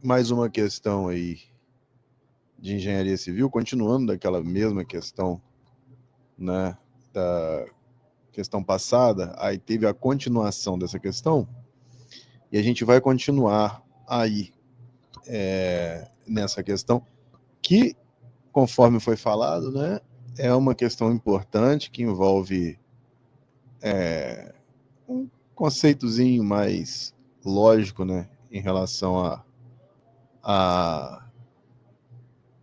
Mais uma questão aí de engenharia civil, continuando daquela mesma questão, né, da questão passada, aí teve a continuação dessa questão, e a gente vai continuar aí nessa questão, que, conforme foi falado, né, é uma questão importante que envolve um conceitozinho mais lógico, né, em relação a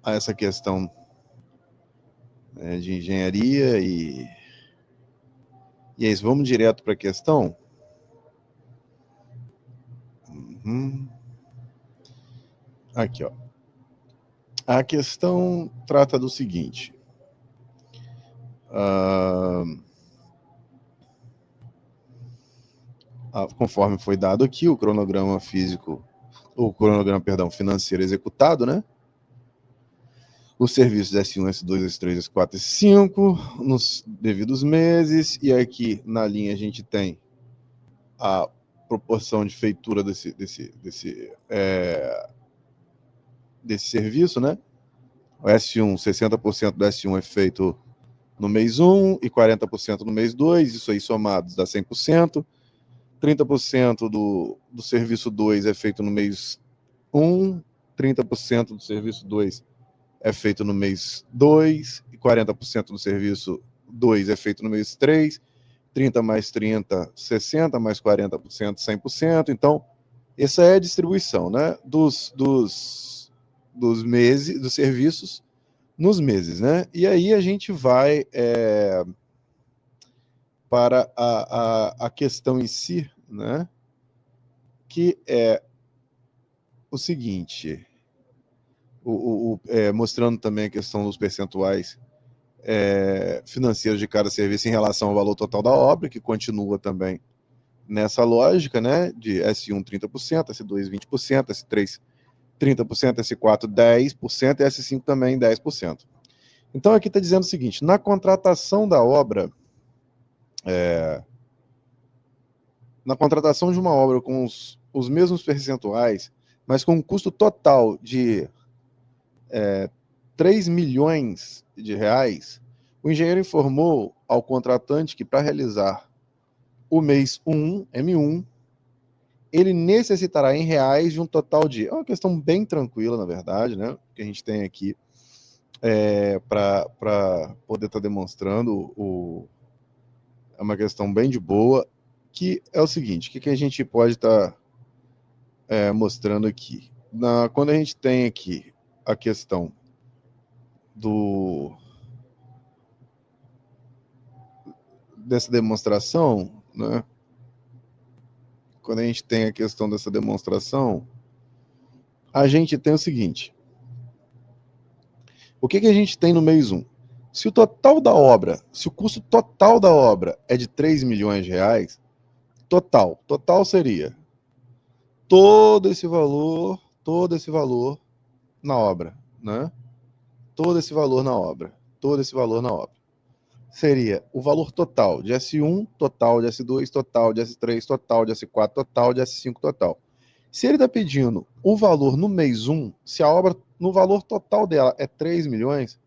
essa questão, né, de engenharia e é isso. Vamos direto para a questão. Aqui, ó. A questão trata do seguinte. Conforme foi dado aqui, o cronograma financeiro executado, né? Os serviços S1, S2, S3, S4, S5, nos devidos meses, e aqui na linha a gente tem a proporção de feitura desse serviço, né? O S1, 60% do S1 é feito no mês 1 e 40% no mês 2, isso aí somados dá 100%. 30% do serviço 2 é feito no mês 1, 30% do serviço 2 é feito no mês 2, e 40% do serviço 2 é feito no mês 3, 30 mais 30, 60, mais 40%, 100%. Então, essa é a distribuição, né, dos meses, dos serviços nos meses, né? E aí a gente vai para a questão em si, né? Que é o seguinte, mostrando também a questão dos percentuais financeiros de cada serviço em relação ao valor total da obra, que continua também nessa lógica, né? De S1 30%, S2 20%, S3 30%, S4 10% e S5 também 10%. Então aqui está dizendo o seguinte: na contratação da obra, na contratação de uma obra com os mesmos percentuais, mas com um custo total de 3 milhões de reais, o engenheiro informou ao contratante que para realizar o mês 1, M1, ele necessitará em reais de um total de... É uma questão bem tranquila, na verdade, né? Que a gente tem aqui para poder estar demonstrando. É uma questão bem de boa, que é o seguinte: o que a gente pode estar mostrando aqui? Quando a gente tem aqui a questão dessa demonstração, né? Quando a gente tem a questão dessa demonstração, a gente tem o seguinte: o que a gente tem no mês 1? Se o total da obra, se o custo total da obra é de 3 milhões de reais, total seria todo esse valor na obra, né? Todo esse valor na obra. Seria o valor total de S1, total de S2, total de S3, total de S4, total de S5, total. Se ele está pedindo o valor no mês 1, se a obra, no valor total dela é 3 milhões,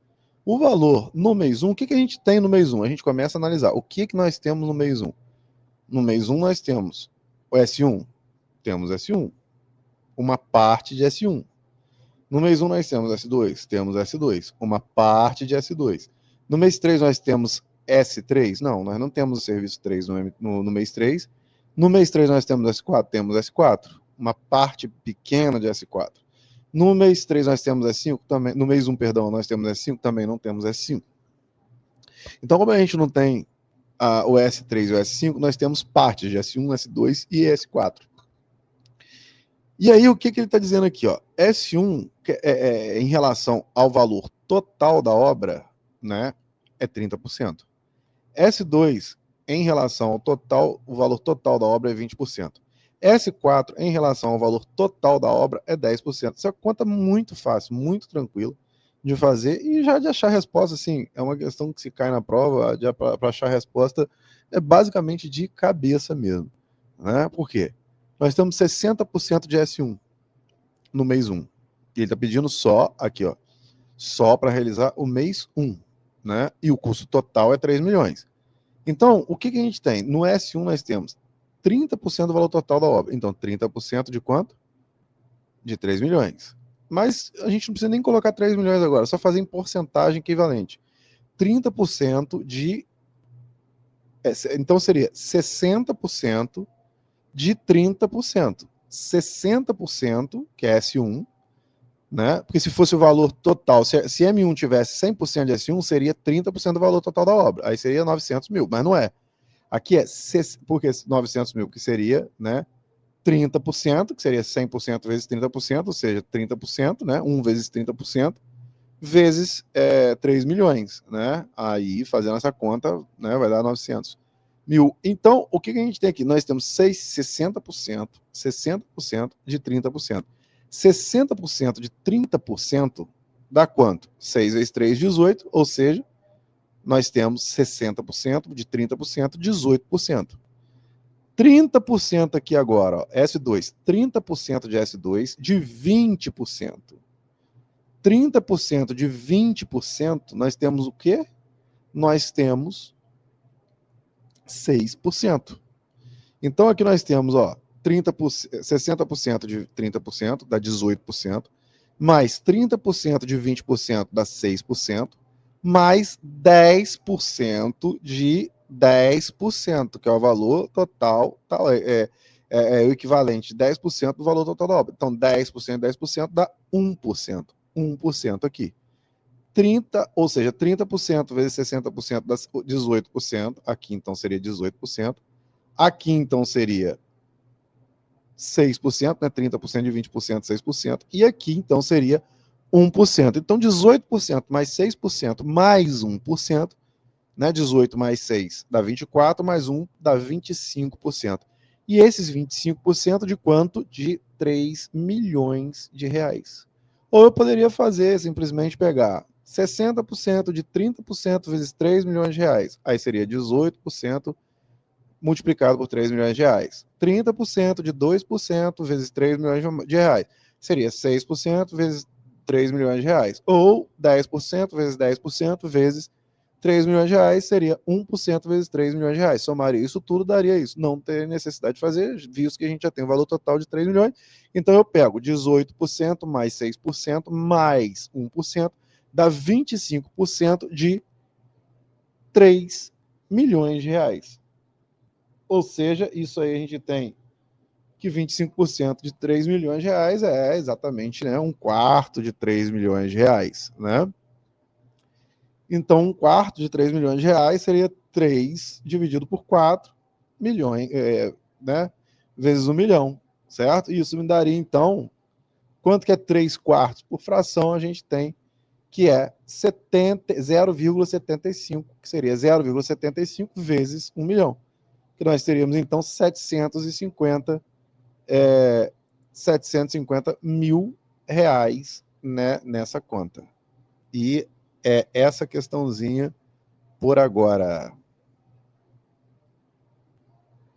o valor no mês 1, o que a gente tem no mês 1? A gente começa a analisar o que nós temos no mês 1. No mês 1 nós temos o S1, temos S1, uma parte de S1. No mês 1 nós temos S2, temos S2, uma parte de S2. No mês 3 nós temos S3? Não, nós não temos o serviço 3 no mês 3. No mês 3 nós temos S4? Temos S4, uma parte pequena de S4. No mês 3 nós temos S5 também. No mês 1, perdão, nós temos S5, também não temos S5. Então, como a gente não tem o S3 e o S5, nós temos partes de S1, S2 e S4. E aí, o que ele está dizendo aqui? Ó? S1, em relação ao valor total da obra, né, é 30%. S2, em relação ao total, o valor total da obra é 20%. S4, em relação ao valor total da obra, é 10%. Isso é uma conta muito fácil, muito tranquila de fazer e já de achar a resposta, assim, é uma questão que se cai na prova, para achar a resposta é basicamente de cabeça mesmo, né? Por quê? Nós temos 60% de S1 no mês 1. E ele está pedindo só, aqui, ó, só para realizar o mês 1, né? E o custo total é 3 milhões. Então, o que a gente tem? No S1 nós temos 30% do valor total da obra. Então, 30% de quanto? De 3 milhões. Mas a gente não precisa nem colocar 3 milhões agora, só fazer em porcentagem equivalente. 30% de... então seria 60% de 30%. 60%, que é S1, né? Porque se fosse o valor total, se M1 tivesse 100% de S1, seria 30% do valor total da obra. Aí seria 900 mil, mas não é. Aqui é porque 900 mil, que seria, né, 30%, que seria 100% vezes 30%, ou seja, 30%, né, 1 vezes 30%, vezes 3 milhões, né? Aí, fazendo essa conta, né, vai dar 900 mil. Então, o que a gente tem aqui? Nós temos 60% de 30%. 60% de 30% dá quanto? 6 vezes 3, 18, ou seja, nós temos 60% de 30%, 18%. 30% aqui agora, ó, S2, 30% de S2 de 20%. 30% de 20%, nós temos o quê? Nós temos 6%. Então aqui nós temos, ó, 60% de 30% dá 18%, mais 30% de 20% dá 6%, mais 10% de 10%, que é o valor total, é o equivalente de 10% do valor total da obra. Então 10% de 10% dá 1%. 1% aqui. 30, ou seja, 30% vezes 60% dá 18%, aqui então seria 18%, aqui então seria 6%, né? 30% de 20%, 6%, e aqui então seria 1%. Então 18% mais 6% mais 1%, né? 18 mais 6 dá 24, mais 1 dá 25%. E esses 25% de quanto? De 3 milhões de reais. Ou eu poderia fazer, simplesmente pegar 60% de 30% vezes 3 milhões de reais. Aí seria 18% multiplicado por 3 milhões de reais. 30% de 2% vezes 3 milhões de reais. Seria 6% vezes 3 milhões de reais. Ou 10% vezes 10% vezes 3 milhões de reais seria 1% vezes 3 milhões de reais. Somaria isso tudo, daria isso. Não tem necessidade de fazer, visto que a gente já tem o valor total de 3 milhões. Então eu pego 18% mais 6% mais 1%, dá 25% de 3 milhões de reais. Ou seja, isso aí a gente tem que 25% de 3 milhões de reais é exatamente, né, um quarto de 3 milhões de reais, né? Então, um quarto de 3 milhões de reais seria 3 dividido por 4 milhões, né, vezes 1 milhão, certo? E isso me daria, então, quanto que é 3 quartos? Por fração, a gente tem que é 0,75, que seria 0,75 vezes 1 milhão. Que nós teríamos, então, 750 mil reais, né, nessa conta. E é essa questãozinha por agora.